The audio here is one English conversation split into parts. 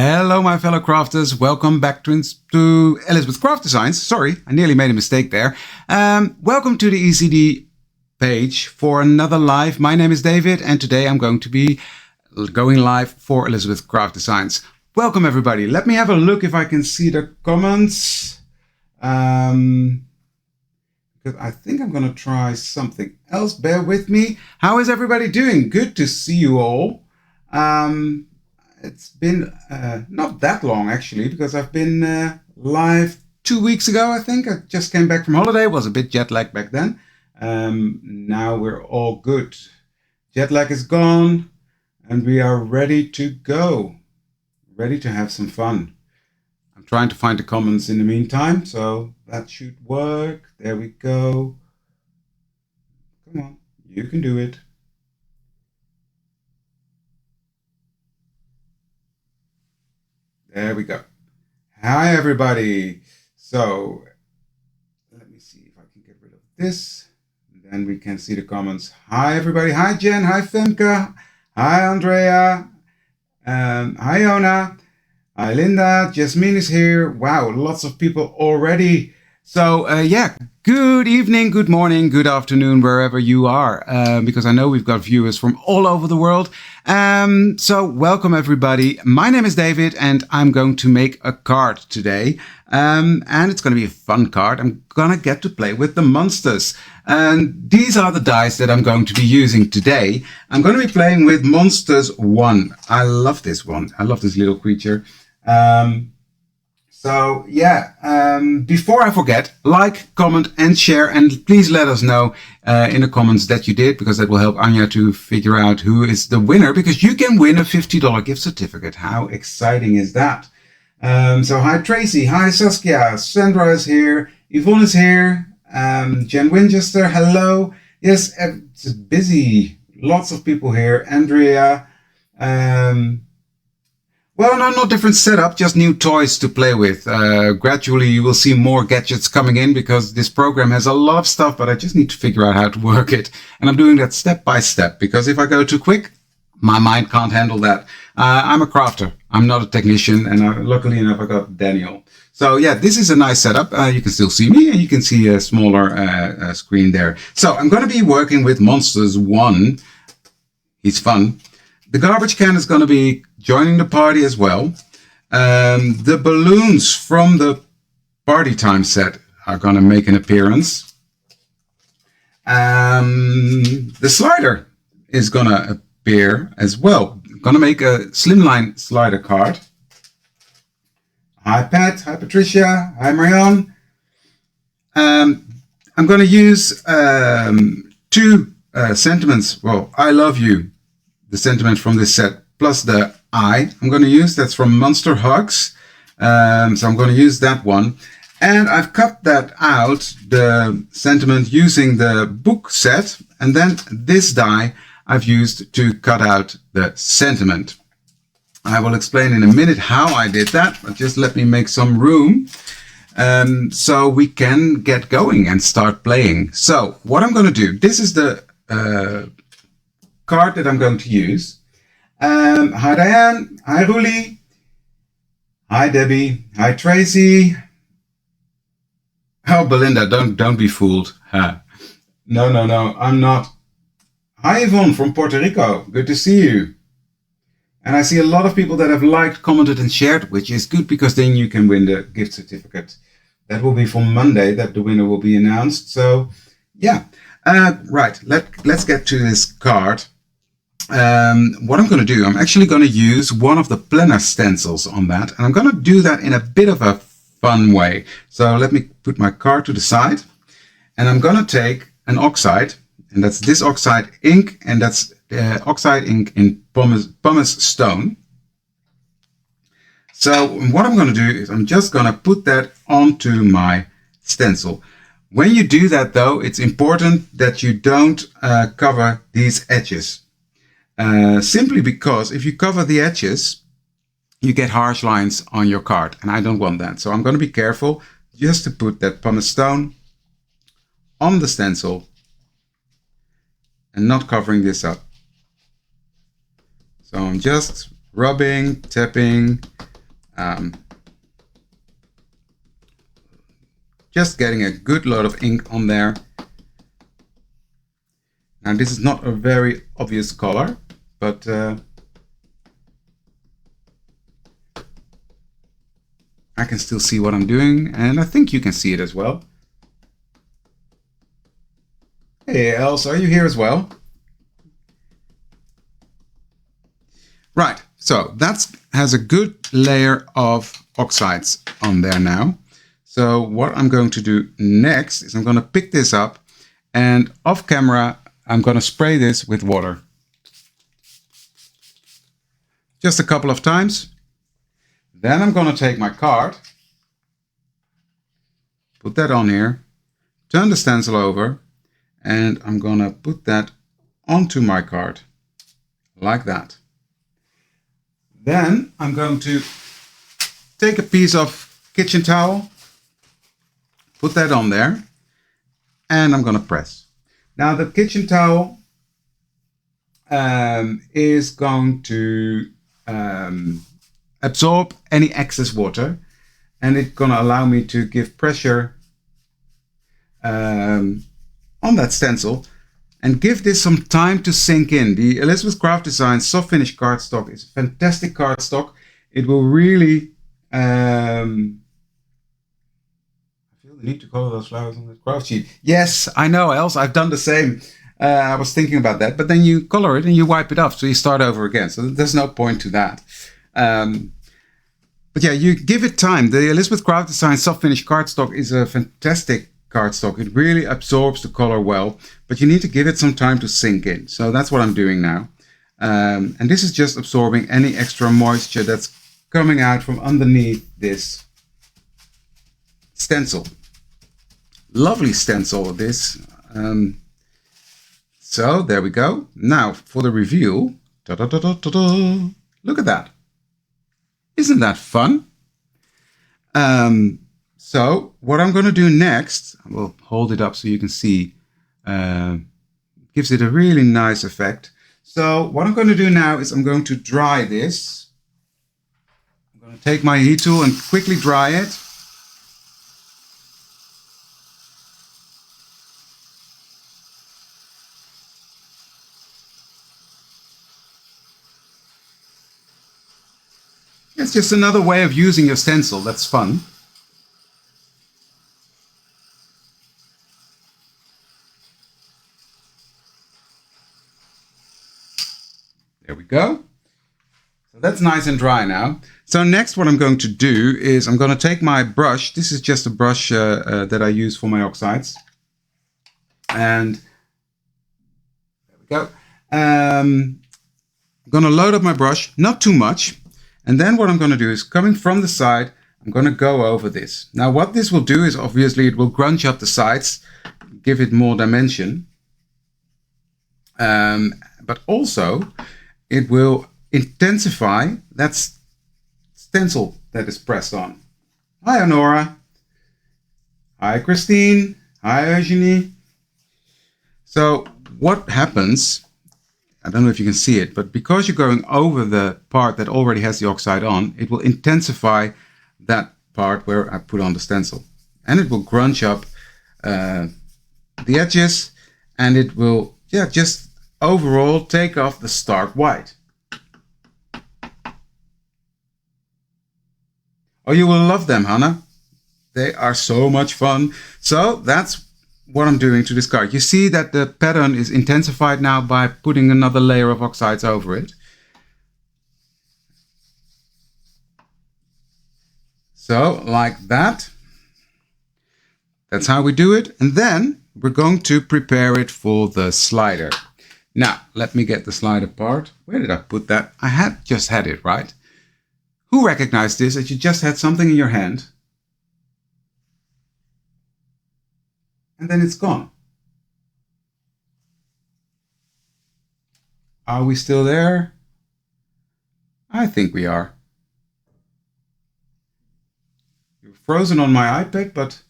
Hello, my fellow crafters. Welcome back to Elizabeth Craft Designs. Sorry, I nearly made a mistake there. Welcome to the ECD page for another live. My name is David, and today I'm going to be going live for Elizabeth Craft Designs. Welcome, everybody. Let me have a look if I can see the comments. Because I think I'm going to try something else. Bear with me. How is everybody doing? Good to see you all. It's been not that long, actually, because I've been live 2 weeks ago, I think. I just came back from holiday. Was a bit jet lagged back then. Now we're all good. Jet lag is gone, and we are ready to go. Ready to have some fun. I'm trying to find the comments in the meantime, so that should work. There we go. Come on, you can do it. There we go. Hi, everybody. So let me see if I can get rid of this. Then we can see the comments. Hi, everybody. Hi, Jen. Hi, Femke. Hi, Andrea. Hi, Ona. Hi, Linda. Jasmine is here. Wow, lots of people already. So, good evening, good morning, good afternoon, wherever you are, because I know we've got viewers from all over the world. So welcome, everybody. My name is David, and I'm going to make a card today. And it's going to be a fun card. I'm going to get to play with the monsters. And these are the dice that I'm going to be using today. I'm going to be playing with Monsters 1. I love this one. I love this little creature. Before I forget, like, comment, and share, and please let us know in the comments that you did, because that will help Anya to figure out who is the winner, because you can win a $50 gift certificate. How exciting is that? So hi Tracy, hi Saskia, Sandra is here, Yvonne is here, Jen Winchester, hello. Yes, it's busy, lots of people here. Andrea, well, no, not different setup, just new toys to play with. Gradually, you will see more gadgets coming in, because this program has a lot of stuff, but I just need to figure out how to work it. And I'm doing that step by step, because if I go too quick, my mind can't handle that. I'm a crafter. I'm not a technician, and luckily enough, I got Daniel. So yeah, this is a nice setup. You can still see me, and you can see a smaller screen there. So I'm going to be working with Monsters 1. He's fun. The garbage can is going to be joining the party as well. The balloons from the party time set are going to make an appearance. The slider is going to appear as well. I'm going to make a slimline slider card. Hi Pat, hi Patricia, hi Marianne. I'm going to use two sentiments. Well, I love you. The sentiment from this set, plus the I'm going to use. That's from Monster Hugs. So I'm going to use that one. And I've cut that out, the sentiment, using the book set. And then this die I've used to cut out the sentiment. I will explain in a minute how I did that, but just let me make some room so we can get going and start playing. So what I'm going to do, this is the card that I'm going to use. Hi Diane, hi Ruli, hi Debbie, hi Tracy. Oh Belinda, don't be fooled. No, I'm not. Hi Yvonne from Puerto Rico, good to see you. And I see a lot of people that have liked, commented, and shared, which is good, because then you can win the gift certificate. That will be for Monday that the winner will be announced. So yeah, right. Let's get to this card. What I'm going to do, I'm actually going to use one of the planner stencils on that, and I'm going to do that in a bit of a fun way. So let me put my card to the side, and I'm going to take an oxide, and that's this oxide ink, and that's oxide ink in pumice stone. So what I'm going to do is I'm just going to put that onto my stencil. When you do that, though, it's important that you don't cover these edges. Simply because if you cover the edges, you get harsh lines on your card, and I don't want that. So I'm going to be careful just to put that pumice stone on the stencil and not covering this up. So I'm just rubbing, tapping, Just getting a good load of ink on there. Now this is not a very obvious color, but I can still see what I'm doing, and I think you can see it as well. Hey Els, are you here as well? Right, so that has a good layer of oxides on there now. So what I'm going to do next is I'm going to pick this up, and off camera I'm going to spray this with water. Just a couple of times. Then I'm going to take my card, put that on here, turn the stencil over, and I'm going to put that onto my card, like that. Then I'm going to take a piece of kitchen towel, put that on there, and I'm going to press. Now the kitchen towel is going to absorb any excess water, and it's going to allow me to give pressure on that stencil and give this some time to sink in. The Elizabeth Craft Designs soft finish cardstock is a fantastic cardstock. It will really I feel the need to color those flowers on the craft sheet. Yes, I know, Els, I've done the same. I was thinking about that, but then you color it and you wipe it off, so you start over again. So there's no point to that. But yeah, you give it time. The Elizabeth Craft Design soft finish cardstock is a fantastic cardstock. It really absorbs the color well, but you need to give it some time to sink in. So that's what I'm doing now. And this is just absorbing any extra moisture that's coming out from underneath this stencil. Lovely stencil, this. So there we go. Now for the reveal. Look at that. Isn't that fun? So what I'm going to do next, I will hold it up so you can see, gives it a really nice effect. So what I'm going to do now is I'm going to dry this. I'm going to take my heat tool and quickly dry it. It's just another way of using your stencil. That's fun. There we go. So that's nice and dry now. So next what I'm going to do is I'm going to take my brush. This is just a brush that I use for my oxides. And there we go. I'm going to load up my brush, not too much. And then what I'm going to do is, coming from the side, I'm going to go over this. Now what this will do is, obviously it will grunge up the sides, give it more dimension. But also it will intensify that stencil that is pressed on. Hi Honora. Hi Christine. Hi Eugenie. So what happens, I don't know if you can see it, but because you're going over the part that already has the oxide on, it will intensify that part where I put on the stencil. And it will grunge up the edges, and it will, yeah, just overall take off the stark white. Oh, you will love them, Hannah. They are so much fun. So that's what I'm doing to this card. You see that the pattern is intensified now by putting another layer of oxides over it. So like that. That's how we do it. And then we're going to prepare it for the slider. Now, let me get the slider part. Where did I put that? I had just had it, right? Who recognized this, that you just had something in your hand and then it's gone? Are we still there? I think we are. You're frozen on my iPad, but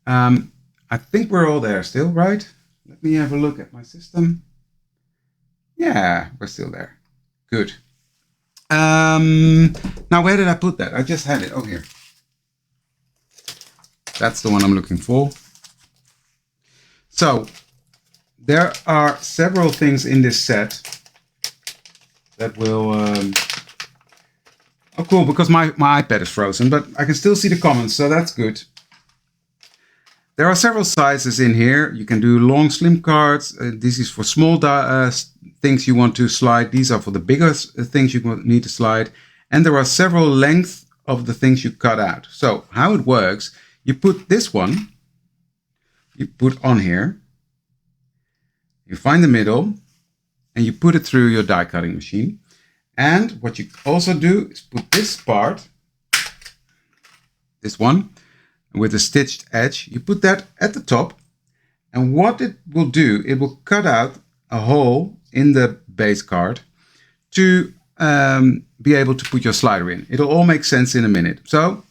I think we're all there still, right? Let me have a look at my system. Yeah, we're still there. Good. Now, where did I put that? I just had it. Oh, here. That's the one I'm looking for. So there are several things in this set that will... oh, cool, because my iPad is frozen, but I can still see the comments, so that's good. There are several sizes in here. You can do long, slim cards. This is for small things you want to slide. These are for the bigger things you need to slide. And there are several lengths of the things you cut out. So how it works, you put this one, you put on here, you find the middle, and you put it through your die cutting machine. And what you also do is put this part, this one, with a stitched edge, you put that at the top. And what it will do, it will cut out a hole in the base card to be able to put your slider in. It'll all make sense in a minute. So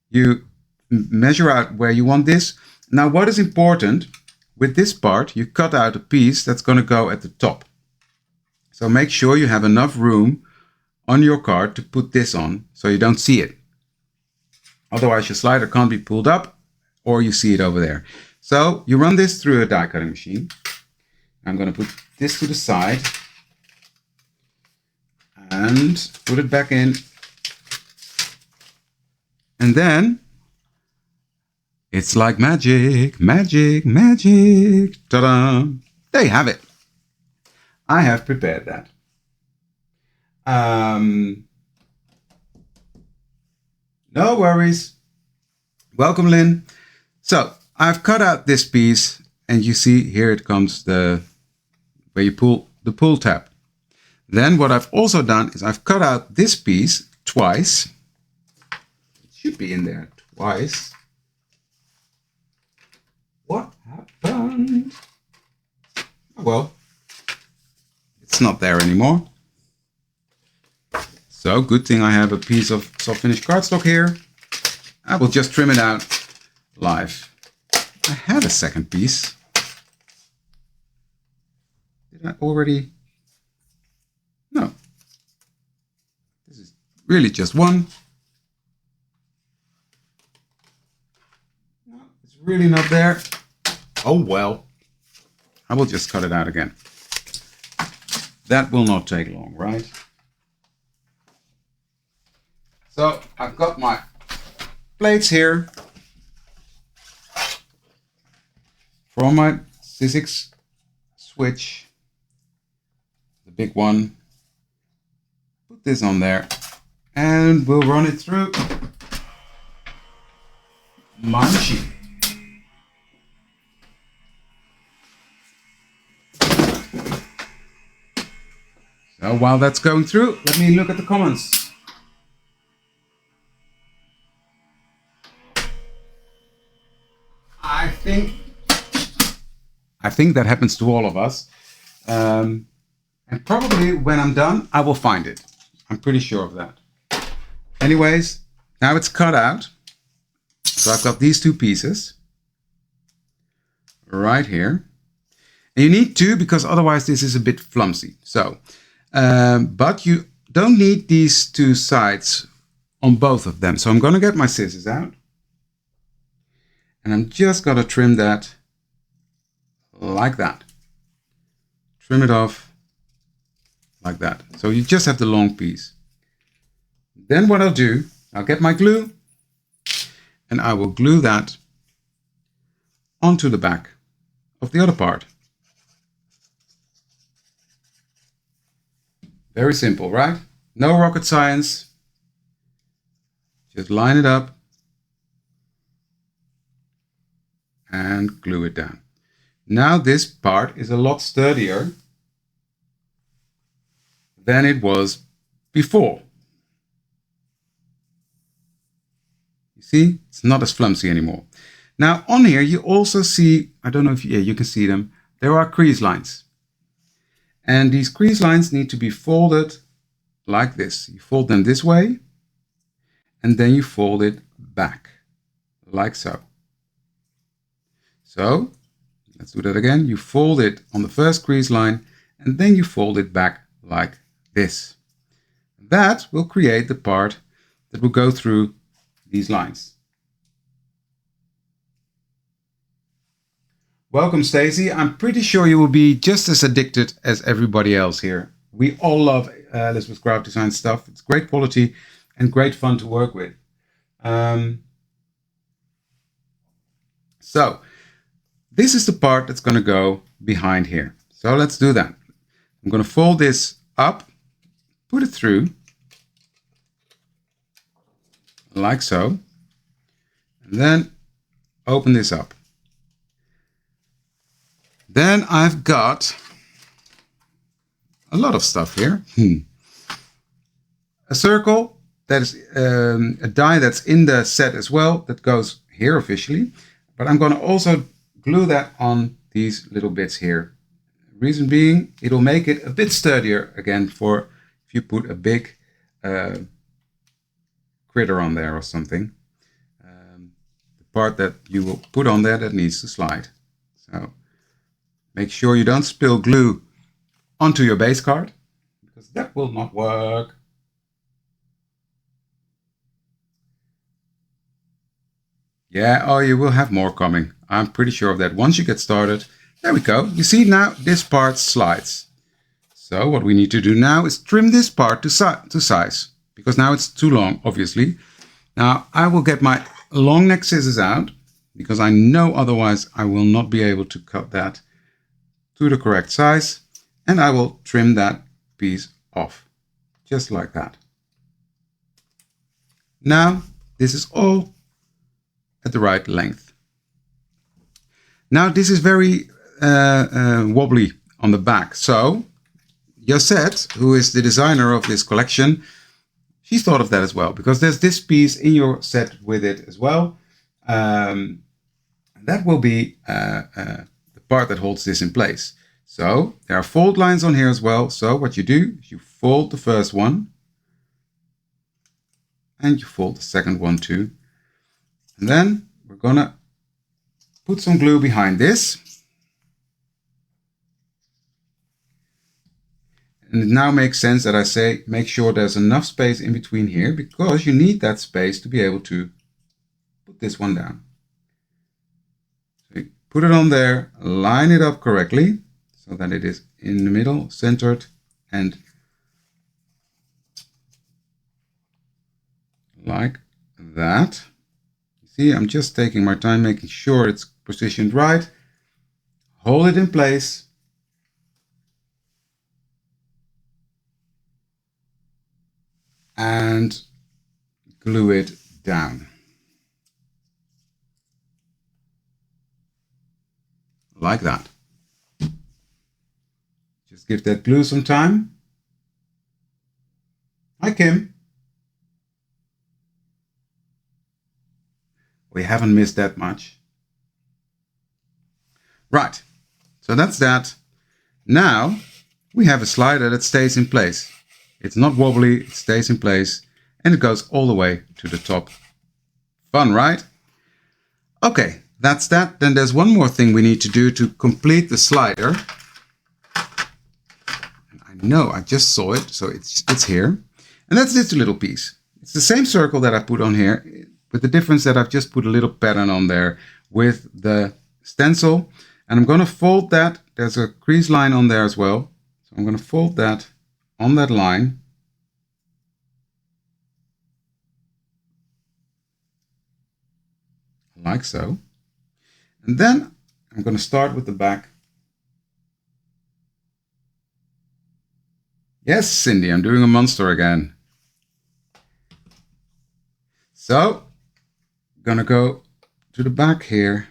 you measure out where you want this. Now, what is important with this part, you cut out a piece that's going to go at the top. So make sure you have enough room on your card to put this on so you don't see it. Otherwise, your slider can't be pulled up or you see it over there. So you run this through a die cutting machine. I'm going to put this to the side and put it back in. And then it's like magic, magic, magic. Ta-da! There you have it. I have prepared that. No worries. Welcome, Lynn. So I've cut out this piece, and you see here it comes where you pull the pull tab. Then what I've also done is I've cut out this piece twice. It should be in there twice. What happened? Oh, well, it's not there anymore. So good thing I have a piece of soft finish cardstock here. I will just trim it out live. I had a second piece. Did I already? No. This is really just one. No, it's really not there. Oh well. I will just cut it out again. That will not take long, right? So I've got my plates here from my Sizzix switch, the big one. Put this on there and we'll run it through my machine. So while that's going through, let me look at the comments. I think that happens to all of us. And probably when I'm done, I will find it. I'm pretty sure of that. Anyways, now it's cut out. So I've got these two pieces right here. And you need two because otherwise this is a bit flimsy. So, but you don't need these two sides on both of them. So I'm going to get my scissors out. And I'm just going to trim that like that. Trim it off like that. So you just have the long piece. Then what I'll do, I'll get my glue and I will glue that onto the back of the other part. Very simple, right? No rocket science. Just line it up and glue it down. Now this part is a lot sturdier than it was before. You see, it's not as flimsy anymore. Now on here you also see, I don't know if you can see them, there are crease lines. And these crease lines need to be folded like this. You fold them this way and then you fold it back like so. So let's do that again. You fold it on the first crease line and then you fold it back like this. That will create the part that will go through these lines. Welcome, Stacy. I'm pretty sure you will be just as addicted as everybody else here. We all love Elizabeth Craft Design stuff. It's great quality and great fun to work with. So this is the part that's going to go behind here. So let's do that. I'm going to fold this up, put it through, like so, and then open this up. Then I've got a lot of stuff here. A circle that is a die that's in the set as well, that goes here officially. But I'm going to also glue that on these little bits here. Reason being, it'll make it a bit sturdier again for if you put a big critter on there or something. The part that you will put on there that needs to slide. So make sure you don't spill glue onto your base card, because that will not work. Yeah, oh, you will have more coming. I'm pretty sure of that. Once you get started, there we go. You see now this part slides. So what we need to do now is trim this part to size, because now it's too long, obviously. Now I will get my long neck scissors out, because I know otherwise I will not be able to cut that to the correct size. And I will trim that piece off, just like that. Now this is all at the right length. Now this is very wobbly on the back. So Josette, who is the designer of this collection, she's thought of that as well, because there's this piece in your set with it as well. That will be the part that holds this in place. So there are fold lines on here as well. So what you do is you fold the first one and you fold the second one too. And then we're gonna put some glue behind this. And it now makes sense that I say, make sure there's enough space in between here, because you need that space to be able to put this one down. So you put it on there, line it up correctly so that it is in the middle, centered, and like that. See, I'm just taking my time, making sure it's positioned right. Hold it in place. And glue it down. Like that. Just give that glue some time. Hi, Kim. We haven't missed that much. Right, so that's that. Now we have a slider that stays in place. It's not wobbly, it stays in place, and it goes all the way to the top. Fun, right? Okay, that's that. Then there's one more thing we need to do to complete the slider. I know, I just saw it, so it's here. And that's this little piece. It's the same circle that I put on here, with the difference that I've just put a little pattern on there with the stencil. And I'm going to fold that. There's a crease line on there as well. So I'm going to fold that on that line. Like so. And then I'm going to start with the back. Yes, Cindy, I'm doing a monster again. So I'm going to go to the back here.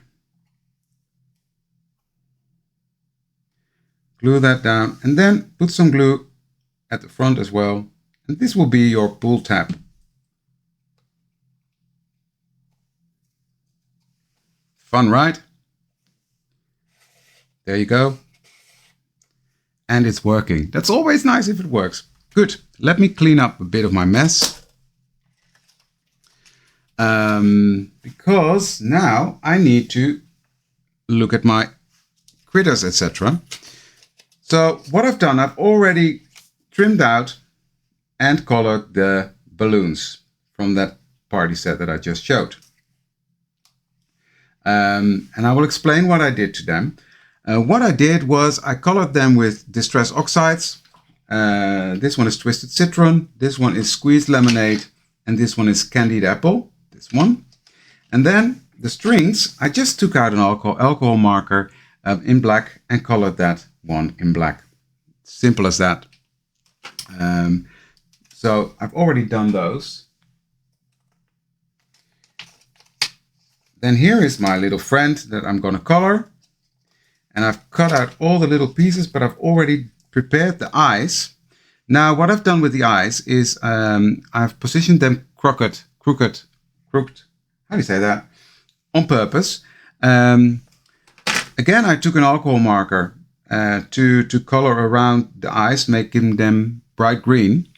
Glue that down and then put some glue at the front as well. And this will be your pull tab. Fun, right? There you go. And it's working. That's always nice if it works. Good. Let me clean up a bit of my mess. Because now I need to look at my critters, etc. So what I've done, I've already trimmed out and colored the balloons from that party set that I just showed. And I will explain what I did to them. What I did was I colored them with distress oxides. This one is twisted citron, this one is squeezed lemonade, and this one is candied apple, this one. And then the strings, I just took out an alcohol marker in black and colored that one in black. Simple as that. So I've already done those. Then here is my little friend that I'm going to color. And I've cut out all the little pieces, but I've already prepared the eyes. Now what I've done with the eyes is I've positioned them crooked. How do you say that? On purpose. Again, I took an alcohol marker to color around the eyes, making them bright green.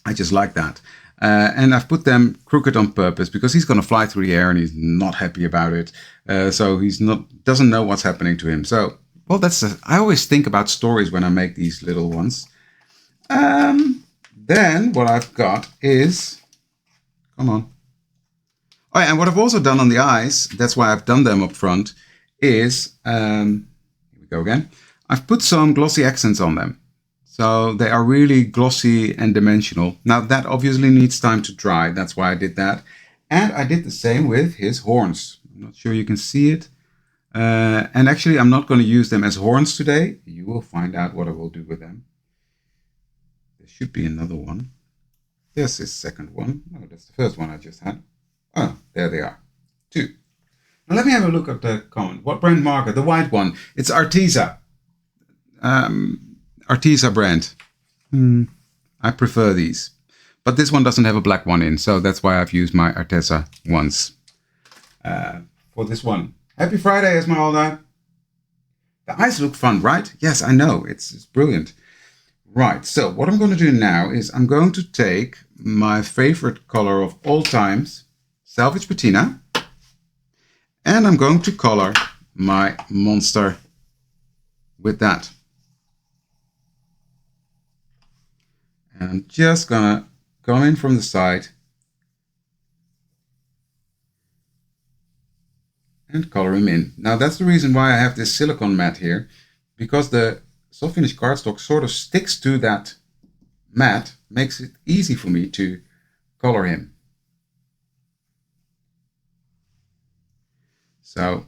I just like that. And I've put them crooked on purpose because he's going to fly through the air and he's not happy about it. So he's doesn't know what's happening to him. So, well, I always think about stories when I make these little ones. Then what I've got is, come on. Oh, and what I've also done on the eyes, that's why I've done them up front, is, here we go again. I've put some glossy accents on them. So they are really glossy and dimensional. Now that obviously needs time to dry. That's why I did that. And I did the same with his horns. I'm not sure you can see it. And actually I'm not going to use them as horns today. You will find out what I will do with them. There should be another one. There's his second one. No, that's the first one I just had. Oh, there they are. 2. Now let me have a look at the comment. What brand marker? The white one. It's Arteza. Arteza brand. I prefer these. But this one doesn't have a black one in, so that's why I've used my Arteza ones for this one. Happy Friday, Esmeralda. The eyes look fun, right? Yes, I know. It's brilliant. Right, so what I'm going to do now is I'm going to take my favorite color of all times, Salvage Patina, and I'm going to color my monster with that. And I'm just gonna come in from the side and color him in. Now that's the reason why I have this silicone mat here, because the soft finish cardstock sort of sticks to that mat, makes it easy for me to color him. So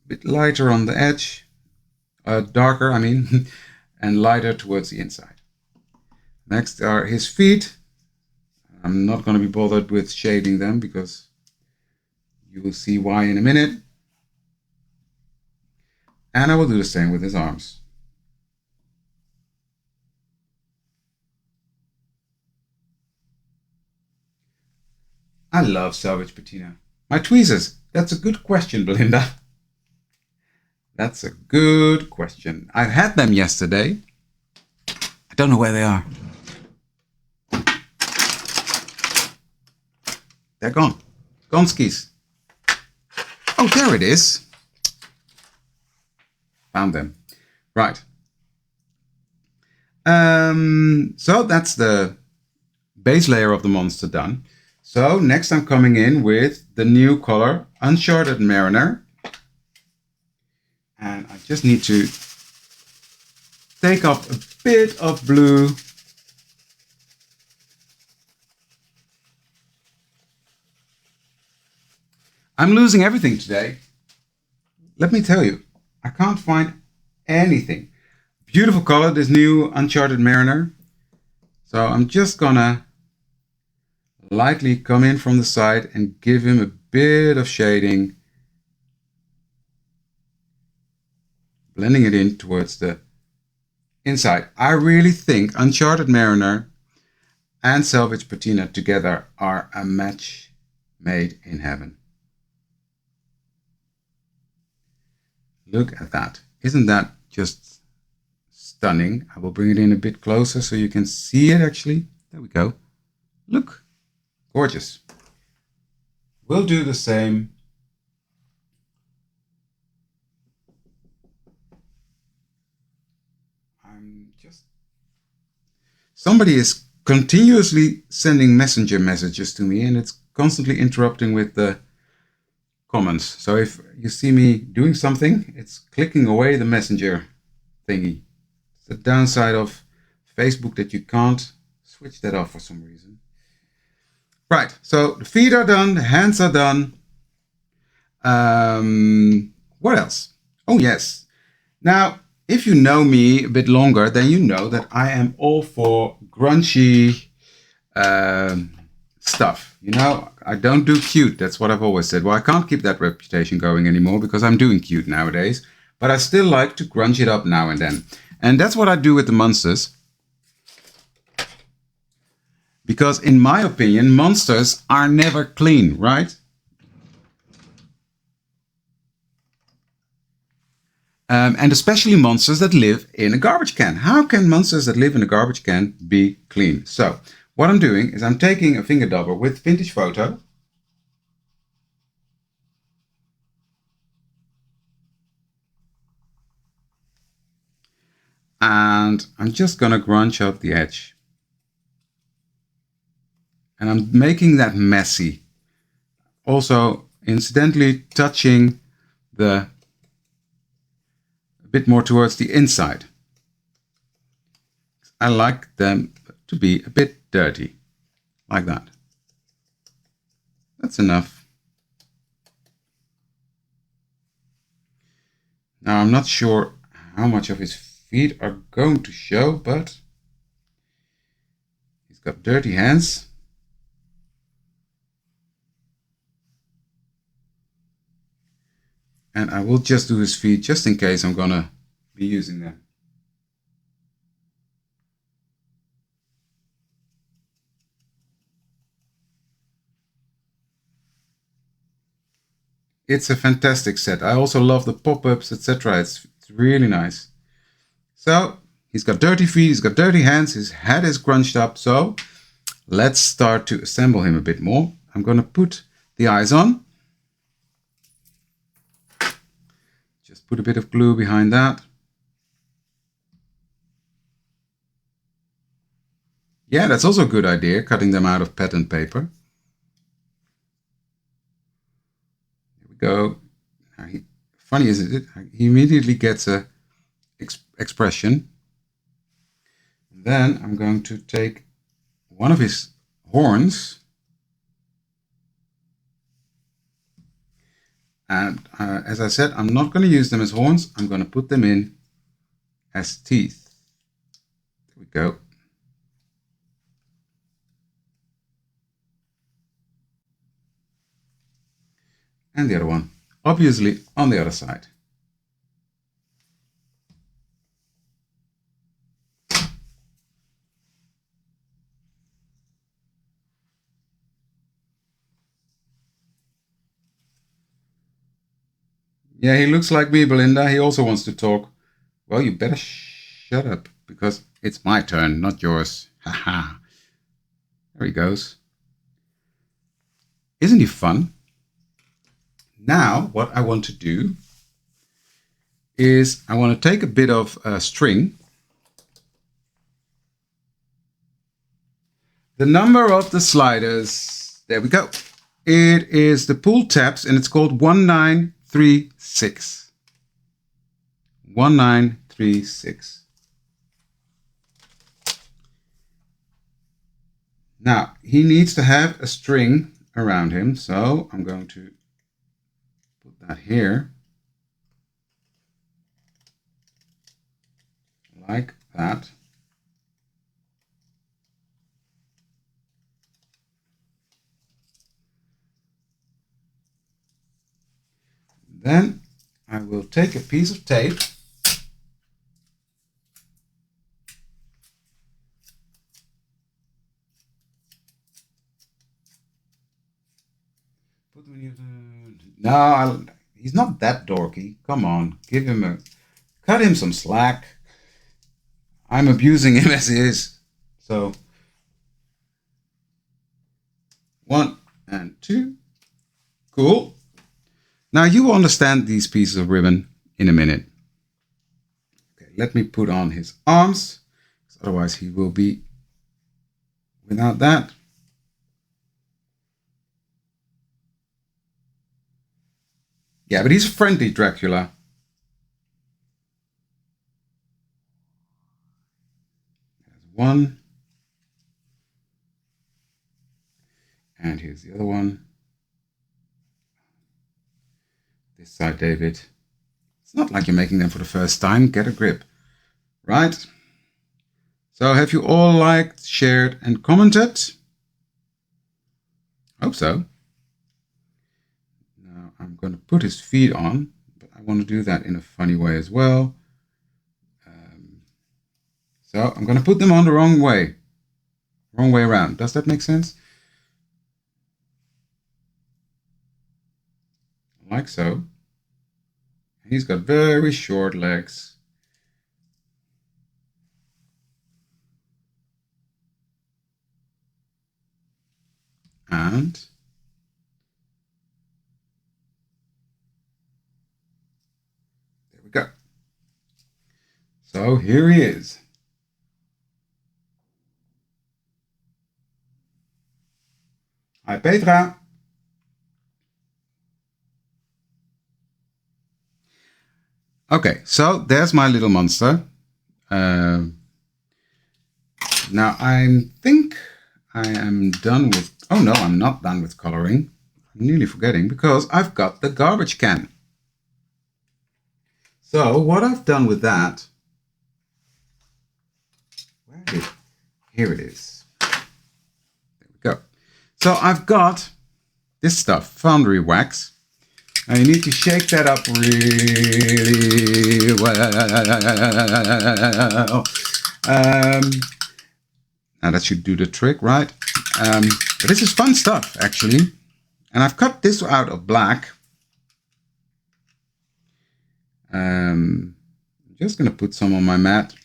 a bit lighter on the edge, darker I mean, and lighter towards the inside. Next are his feet. I'm not going to be bothered with shading them because you will see why in a minute. And I will do the same with his arms. I love Salvage Patina. My tweezers. That's a good question, Belinda. That's a good question. I had them yesterday. I don't know where they are. They're gone. Gonskis. Oh, there it is. Found them. Right. So that's the base layer of the monster done. So next I'm coming in with the new color, Uncharted Mariner. And I just need to take up a bit of blue. I'm losing everything today. Let me tell you, I can't find anything. Beautiful color, this new Uncharted Mariner. So I'm just gonna lightly come in from the side and give him a bit of shading. Blending it in towards the inside. I really think Uncharted Mariner and Salvage Patina together are a match made in heaven. Look at that. Isn't that just stunning? I will bring it in a bit closer so you can see it actually. There we go. Look. Gorgeous. We'll do the same. Somebody is continuously sending messenger messages to me, and it's constantly interrupting with the comments. So if you see me doing something, it's clicking away the messenger thingy. It's the downside of Facebook, that you can't switch that off for some reason. Right, so the feet are done, the hands are done. What else? Oh yes. Now, if you know me a bit longer, then you know that I am all for grungy stuff. You know, I don't do cute. That's what I've always said. Well, I can't keep that reputation going anymore because I'm doing cute nowadays. But I still like to grunge it up now and then. And that's what I do with the monsters. Because in my opinion, monsters are never clean, right? And especially monsters that live in a garbage can. How can monsters that live in a garbage can be clean? So what I'm doing is I'm taking a finger dauber with Vintage Photo. And I'm just going to grunge up the edge. And I'm making that messy. Also, incidentally, touching a bit more towards the inside. I like them to be a bit dirty, like that. That's enough. Now, I'm not sure how much of his feet are going to show, but he's got dirty hands. And I will just do his feet just in case I'm gonna be using them. It's a fantastic set. I also love the pop-ups, etc. It's really nice. So he's got dirty feet, he's got dirty hands, his head is crunched up. So let's start to assemble him a bit more. I'm gonna put the eyes on. Just put a bit of glue behind that. Yeah, that's also a good idea, cutting them out of pattern paper. Here we go. Now funny isn't it? He immediately gets a expression. And then I'm going to take one of his horns. And as I said, I'm not going to use them as horns. I'm going to put them in as teeth. There we go. And the other one, obviously on the other side. Yeah, he looks like me, Belinda. He also wants to talk. Well, you better shut up, because it's my turn, not yours. Haha. There he goes. Isn't he fun? Now, what I want to do is I want to take a bit of string. The number of the sliders, there we go. It is the pull tabs, and it's called 1936. 1936. Now, he needs to have a string around him, so I'm going to put that here. Like that. Then I will take a piece of tape . No, he's not that dorky. Come on, cut him some slack. I'm abusing him as he is. So 1 and 2. Cool. Now you will understand these pieces of ribbon in a minute. Okay, let me put on his arms, otherwise he will be without that. Yeah, but he's a friendly Dracula. There's one. And here's the other one. This side, David. It's not like you're making them for the first time. Get a grip. Right? So have you all liked, shared, and commented? Hope so. Now I'm going to put his feet on, but I want to do that in a funny way as well. So I'm going to put them on the wrong way. Wrong way around. Does that make sense? Like so. He's got very short legs. And there we go. So here he is. Hi Petra. Okay, so there's my little monster. Now I think I am done with, oh no, I'm not done with coloring. I'm nearly forgetting because I've got the garbage can. So what I've done with that, where is it? Here it is. There we go. So I've got this stuff, foundry wax. Now you need to shake that up really well. Now that should do the trick, right? But this is fun stuff, actually. And I've cut this out of black. I'm just going to put some on my mat.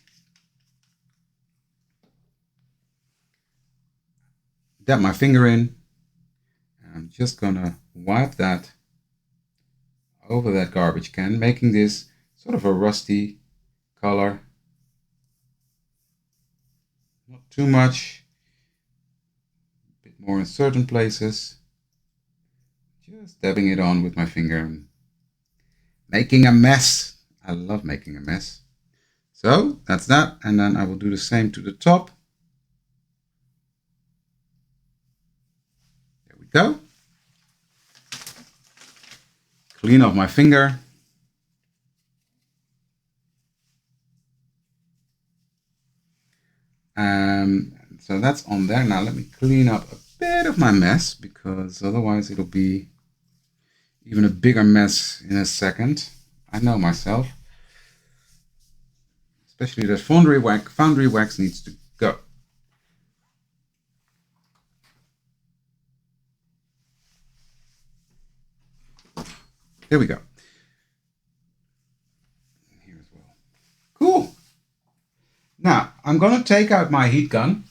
Dab my finger in. I'm just going to wipe that over that garbage can, making this sort of a rusty color. Not too much, a bit more in certain places. Just dabbing it on with my finger and making a mess. I love making a mess. So that's that, and then I will do the same to the top. There we go. Clean off my finger. So that's on there. Now let me clean up a bit of my mess, because otherwise it'll be even a bigger mess in a second. I know myself. Especially that foundry wax needs to go. There we go. Here as well. Cool. Now I'm going to take out my heat gun.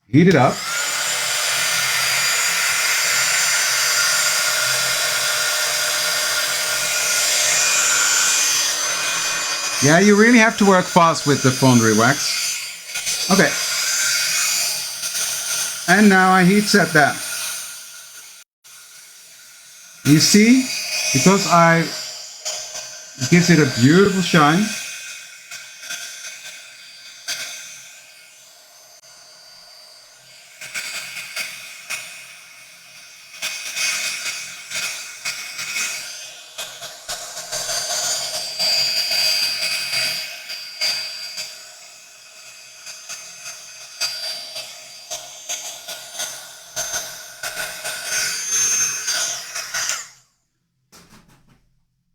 Heat it up. Yeah, you really have to work fast with the foundry wax. Okay. And now I heat set that. You see, because it gives it a beautiful shine.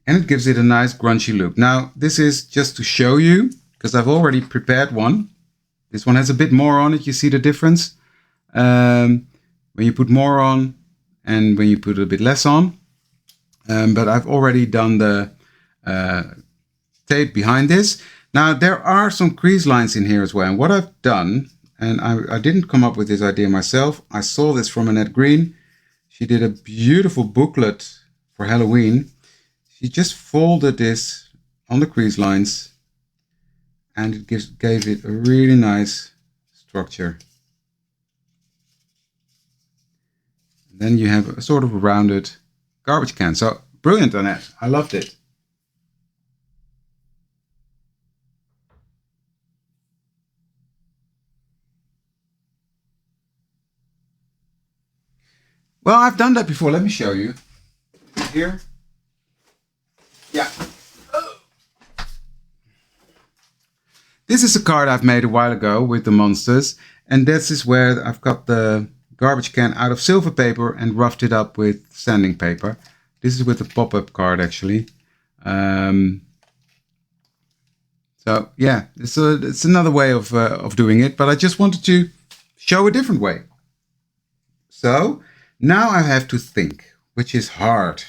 And it gives it a nice grungy look. Now, this is just to show you, because I've already prepared one. This one has a bit more on it. You see the difference? When you put more on and when you put a bit less on. But I've already done the tape behind this. Now, there are some crease lines in here as well. And what I've done, and I didn't come up with this idea myself. I saw this from Annette Green. She did a beautiful booklet for Halloween. She just folded this on the crease lines, and it gave it a really nice structure. And then you have a sort of rounded garbage can. So brilliant, Annette. I loved it. Well, I've done that before. Let me show you. Here. Yeah. This is a card I've made a while ago with the monsters. And this is where I've got the garbage can out of silver paper and roughed it up with sanding paper. This is with the pop-up card, actually. So yeah, it's another way of doing it, but I just wanted to show a different way. So now I have to think, which is hard.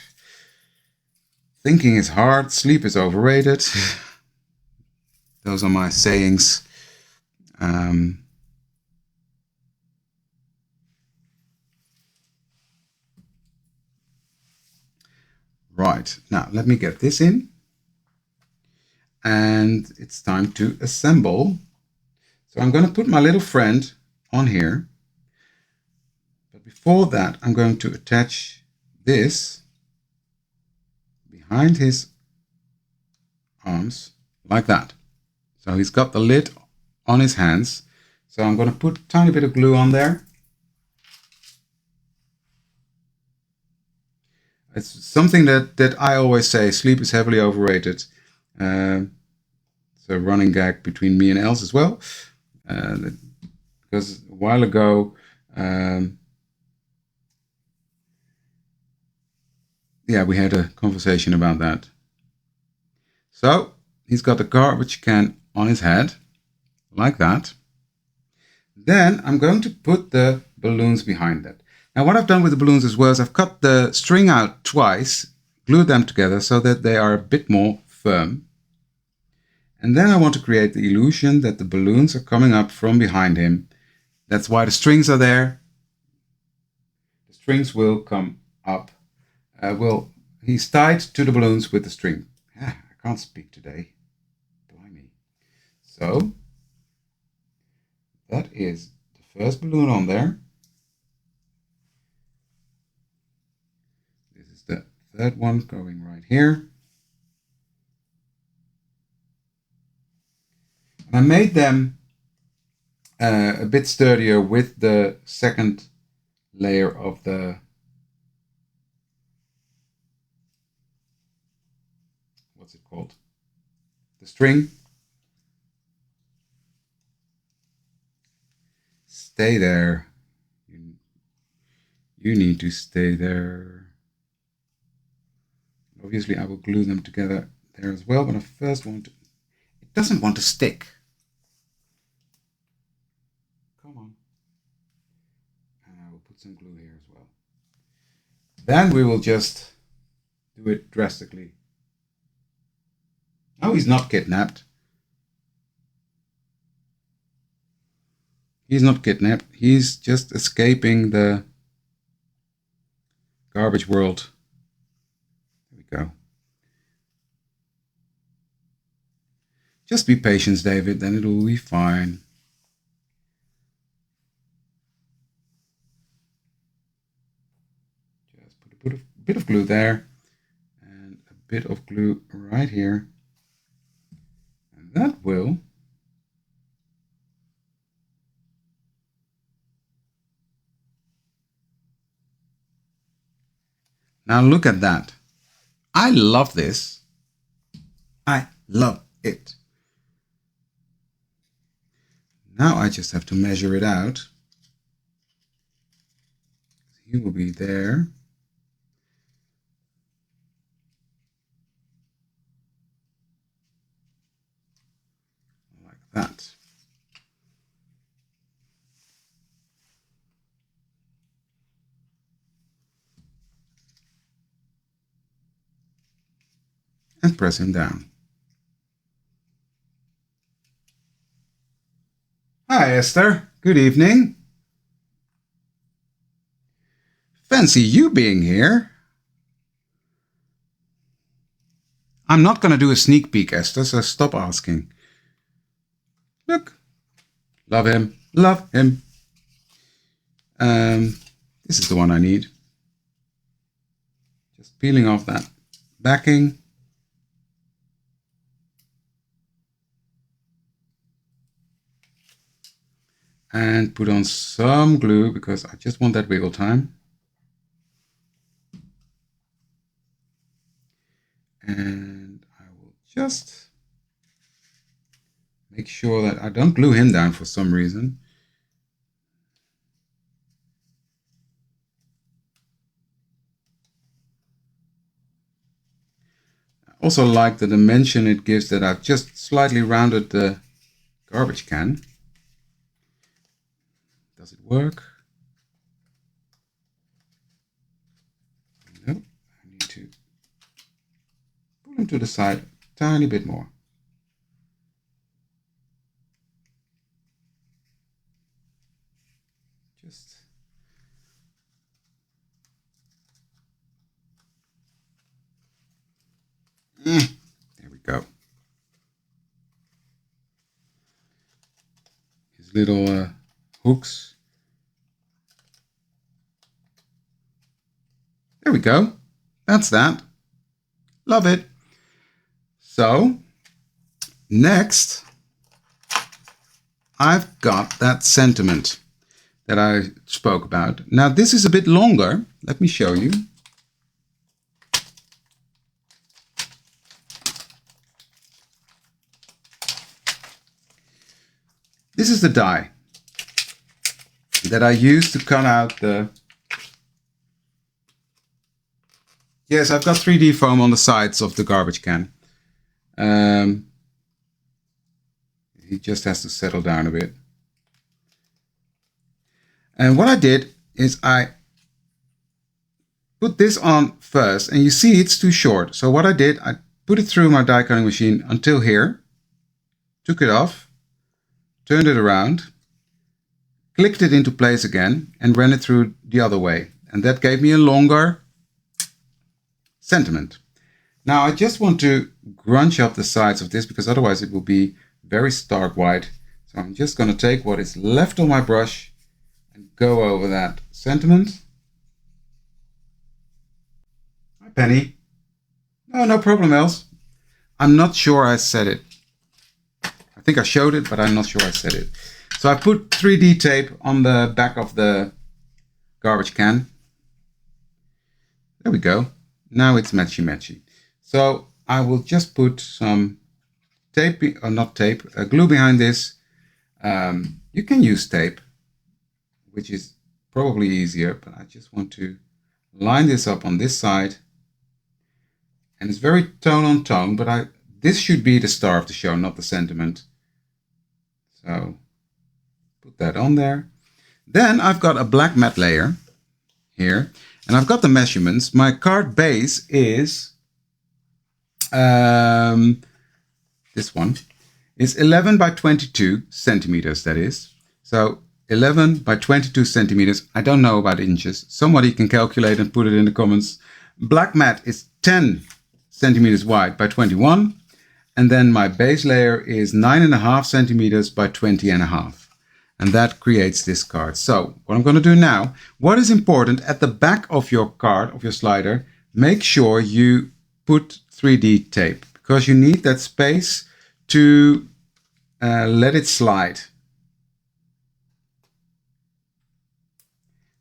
Thinking is hard, sleep is overrated. Those are my sayings. Right, now let me get this in. And it's time to assemble. So I'm going to put my little friend on here. But before that, I'm going to attach this behind his arms like that. So he's got the lid on his hands. So I'm going to put a tiny bit of glue on there. It's something that I always say, sleep is heavily overrated. It's a running gag between me and Els as well. Because a while ago, yeah, we had a conversation about that. So he's got a garbage can on his head, like that. Then I'm going to put the balloons behind that. Now what I've done with the balloons as well is I've cut the string out twice, glued them together so that they are a bit more firm. And then I want to create the illusion that the balloons are coming up from behind him. That's why the strings are there. The strings will come up. He's tied to the balloons with the string. I can't speak today. Blimey. So that is the first balloon on there. This is the third one going right here. And I made them a bit sturdier with the second layer of the what's it called? The string. Stay there. You need to stay there. Obviously, I will glue them together there as well, but I first want to... It doesn't want to stick. Come on. And I will put some glue here as well. Then we will just do it drastically. No, he's not kidnapped. He's not kidnapped. He's just escaping the garbage world. There we go. Just be patient, David, then it'll be fine. Just put a bit of glue there and a bit of glue right here. And that will now look at that. I love this. I love it. Now I just have to measure it out. He will be there. Like that. And press him down. Hi, Esther. Good evening. Fancy you being here. I'm not going to do a sneak peek, Esther, so stop asking. Look. Love him. Love him. This is the one I need. Just peeling off that backing. And put on some glue because I just want that wiggle time. And I will just make sure that I don't glue him down for some reason. I also like the dimension it gives that I've just slightly rounded the garbage can. Does it work? No, I need to pull him to the side a tiny bit more. Just there we go. His little hooks. There we go. That's that. Love it. So next, I've got that sentiment that I spoke about. Now this is a bit longer. Let me show you. This is the die that I used to cut out the... Yes, I've got 3D foam on the sides of the garbage can. He just has to settle down a bit. And what I did is I put this on first, and you see it's too short. So what I did, I put it through my die cutting machine until here, took it off, turned it around, clicked it into place again, and ran it through the other way. And that gave me a longer sentiment. Now I just want to grunge up the sides of this because otherwise it will be very stark white. So I'm just going to take what is left on my brush and go over that sentiment. Hi Penny. No problem else. I'm not sure I said it. I think I showed it, but I'm not sure I said it. So I put 3D tape on the back of the garbage can. There we go. Now it's matchy. So I will just put some tape, or not tape, glue behind this. You can use tape, which is probably easier, but I just want to line this up on this side. And it's very tone on tone, but this should be the star of the show, not the sentiment. So put that on there. Then I've got a black matte layer here. And I've got the measurements. My card base is, this one, is 11 by 22 centimeters, that is. So 11 by 22 centimeters. I don't know about inches. Somebody can calculate and put it in the comments. Black matte is 10 centimeters wide by 21. And then my base layer is 9.5 centimeters by 20.5. And that creates this card. So what I'm going to do now, what is important at the back of your card, of your slider, make sure you put 3D tape because you need that space to let it slide.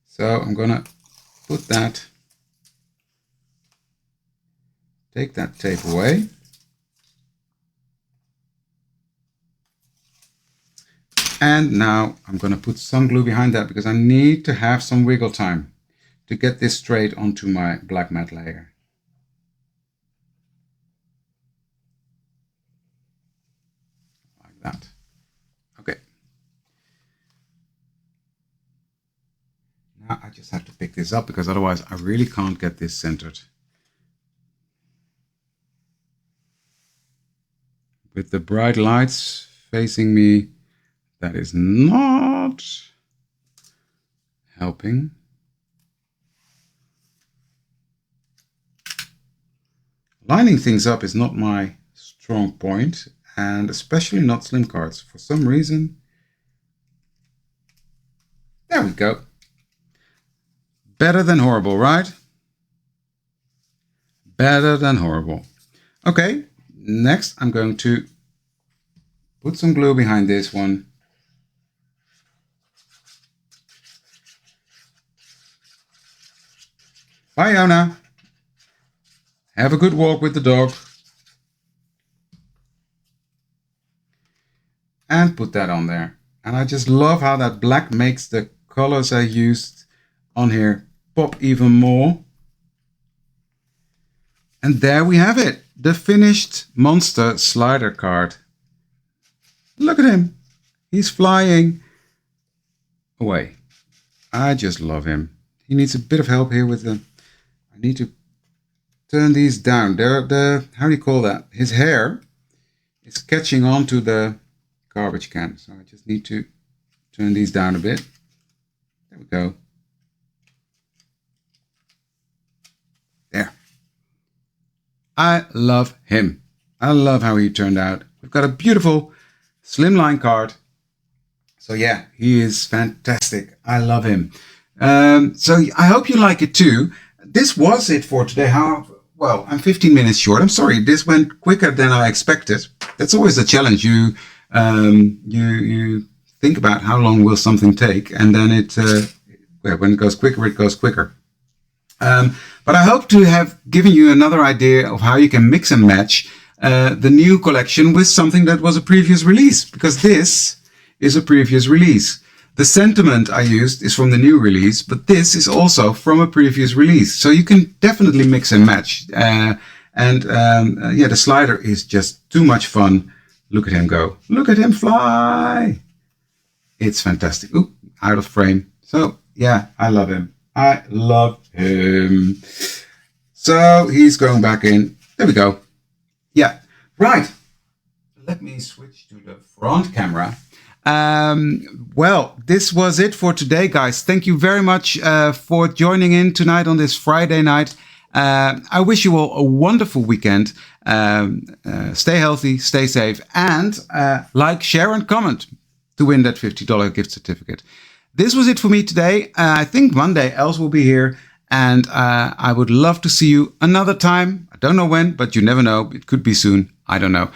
So I'm going to put that, take that tape away. And now I'm going to put some glue behind that because I need to have some wiggle time to get this straight onto my black matte layer. Like that. Okay. Now I just have to pick this up because otherwise I really can't get this centered. With the bright lights facing me, that is not helping. Lining things up is not my strong point, and especially not slim cards. For some reason, There we go. Better than horrible, right? Better than horrible. Okay, next I'm going to put some glue behind this one. Bye, Yona. Have a good walk with the dog. And put that on there. And I just love how that black makes the colors I used on here pop even more. And there we have it. The finished monster slider card. Look at him. He's flying away. I just love him. He needs a bit of help here with the... I need to turn these down. How do you call that? His hair is catching on to the garbage can. So I just need to turn these down a bit. There we go. There. I love him. I love how he turned out. We've got a beautiful slimline card. So yeah, he is fantastic. I love him. So I hope you like it too. This was it for today. Well, I'm 15 minutes short. I'm sorry. This went quicker than I expected. That's always a challenge. You think about how long will something take, and then when it goes quicker, it goes quicker. But I hope to have given you another idea of how you can mix and match the new collection with something that was a previous release, because this is a previous release. The sentiment I used is from the new release, but this is also from a previous release. So you can definitely mix and match. Yeah, the slider is just too much fun. Look at him go. Look at him fly. It's fantastic. Ooh, out of frame. So yeah, I love him. I love him. So he's going back in. There we go. Yeah, right. Let me switch to the front camera. Well, this was it for today, guys. Thank you very much for joining in tonight on this Friday night. I wish you all a wonderful weekend. Stay healthy, stay safe, and like, share, and comment to win that $50 gift certificate. This was it for me today. I think Monday Els will be here, and I would love to see you another time. I don't know when, but you never know. It could be soon. I don't know.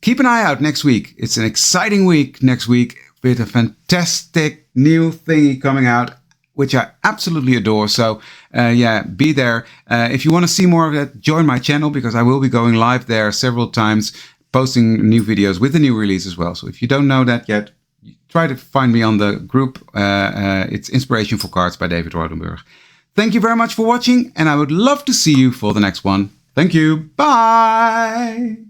Keep an eye out next week. It's an exciting week next week with a fantastic new thingy coming out, which I absolutely adore. So yeah, be there. If you want to see more of that, join my channel, because I will be going live there several times, posting new videos with the new release as well. So if you don't know that yet, try to find me on the group. It's Inspiration for Cards by David Roodenburg. Thank you very much for watching, and I would love to see you for the next one. Thank you. Bye.